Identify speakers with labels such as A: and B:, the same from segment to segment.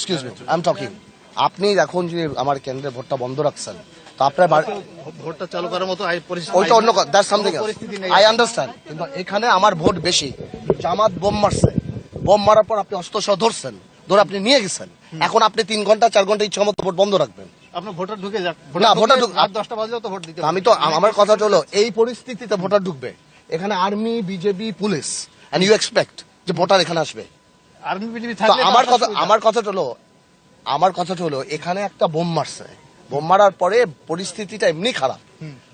A: Excuse me, I am talking. আপনি এখন যে আমার কেন্দ্রে ভোটটা বন্ধ রাখছেন, তো আপনার
B: ভোটটা চালু করার মতো
A: ওইটা অন্য that's something else, I understand. কিন্তু এখানে আমার ভোট বেশি, জামাত বোম মারছে, বোম মারার পর আপনি অস্ত্র সহ ধরছেন, ধরে আপনি নিয়ে গেছেন। এখন আপনি 3 ঘন্টা 4 ঘন্টা ইচ্ছা মতো ভোট বন্ধ রাখবেন।
B: আপনার ভোটার ঢুকে যাক,
A: না, ভোটার
B: রাত 10টা বাজলেও তো ভোট দিতে
A: আমি তো আমার কথাটা হলো, এই পরিস্থিতিতে ভোটার ঢুকবে, এখানে army, BJP, police, and you expect যে ভোটার এখানে আসবে।
B: আর্মি বিজেপি
A: তো
B: থাকলে
A: আমার কথাটা হলো এখানে একটা বোম মারছে, বোম মারার পরে পরিস্থিতিটা এমনি খারাপ।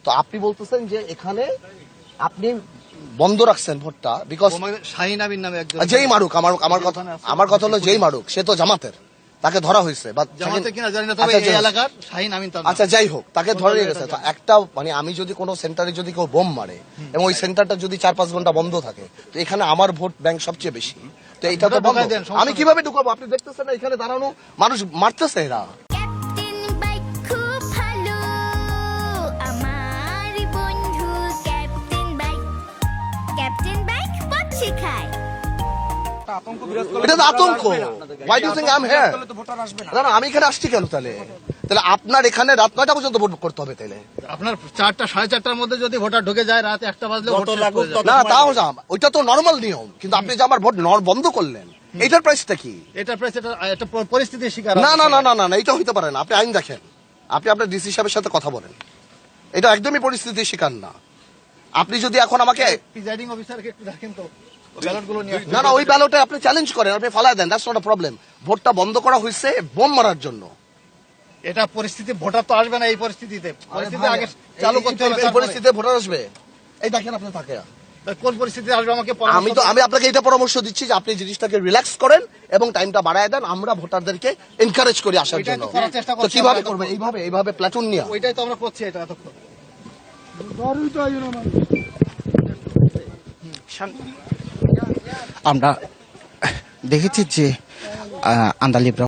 A: তো আপনি বলতেছেন যে এখানে আপনি বন্ধ রাখছেন ভোটটা বিকজ
B: শাহিন আমিন নামে একজন
A: যেই মারুক, আমার কথা হলো যেই মারুক সে তো জামাতের, তাকে ধরা হয়েছে বা
B: জামাতে কিনা জানি না, তবে এই এলাকার শাহিন আমিন তার নাম।
A: আচ্ছা যাই হোক, তাকে ধরে নিয়ে গেছে। তো একটা মানে আমি যদি কোনো সেন্টারে যদি কেউ বোম মারে এবং ওই সেন্টারটা যদি 4-5 ঘন্টা বন্ধ থাকে, তো এখানে আমার ভোট ব্যাংক সবচেয়ে বেশি, তো এইটা তো বন্ধ। আমি কিভাবে ঢুকাবো? আপনি দেখতেছেন না এখানে দাঁড়ানো মানুষ মারতেছে এরা।
C: ক্যাপ্টেন বাইক খুব ভালো আমার বন্ধু ক্যাপ্টেন বাইক পথ শেখায়।
A: এটা তো আতঙ্ক। Why do you think I'm here? না না, আমি এখানে আসছি কেন তাহলে? তাহলে আপনার এখানে রাত 9টা পর্যন্ত ভোট করতে হবে তাহলে?
B: আপনার 4টা 4:30টার মধ্যে যদি ভোটার ঢুকে যায়, রাত 1টা বাজলে ভোট শেষ হয়ে যাবে।
A: না তাও যাম, ওইটা তো নরমাল নিয়ম, কিন্তু আপনি যে আমার ভোট বন্ধ করলেন, এটার প্রাইসটা কি?
B: এটা প্রেস এটা পরিস্থিতির শিকার।
A: না না না না না, এটা হইতে পারে না। আপনি আইন দেখেন, আপনি আপনার ডিসি সাহেবের সাথে কথা বলেন। এটা একদমই পরিস্থিতির শিকার না। আপনি যদি এখন আমাকে
B: প্রিজাইডিং অফিসারকে একটু দেখেন তো ব্যালটগুলো নিয়ে আসতে।
A: না না, ওই ব্যালটে আপনি চ্যালেঞ্জ করেন, আপনি ফালায় দেন, দ্যাটস নট আ প্রবলেম। ভোটটা বন্ধ করা হয়েছে বোম মারার জন্য।
B: এটা পরিস্থিতি, ভোটার তো আসবে না এই পরিস্থিতিতে। পরিস্থিতি আগে চালু করতে হবে।
A: এই পরিস্থিতিতে ভোটার আসবে, এই দেখেন আপনি তাকে।
B: কোন পরিস্থিতি আসবে আমাকে
A: আমি আপনাকে এটা পরামর্শ দিচ্ছি যে আপনি জিনিসটাকে রিল্যাক্স করেন এবং টাইমটা বাড়ায় দেন। আমরা ভোটারদেরকে এনকারেজ করি আসার
B: ওইটাই
A: জন্য।
B: তো করার চেষ্টা
A: তো
B: করছি
A: কিভাবে
B: আমরা।
A: করবে? এইভাবে প্ল্যাটুন নিয়ে।
B: ওইটাই তো আমরা করছি এটা এতক্ষণ।
D: আমরা দেখেছি যে আন্দালিবরা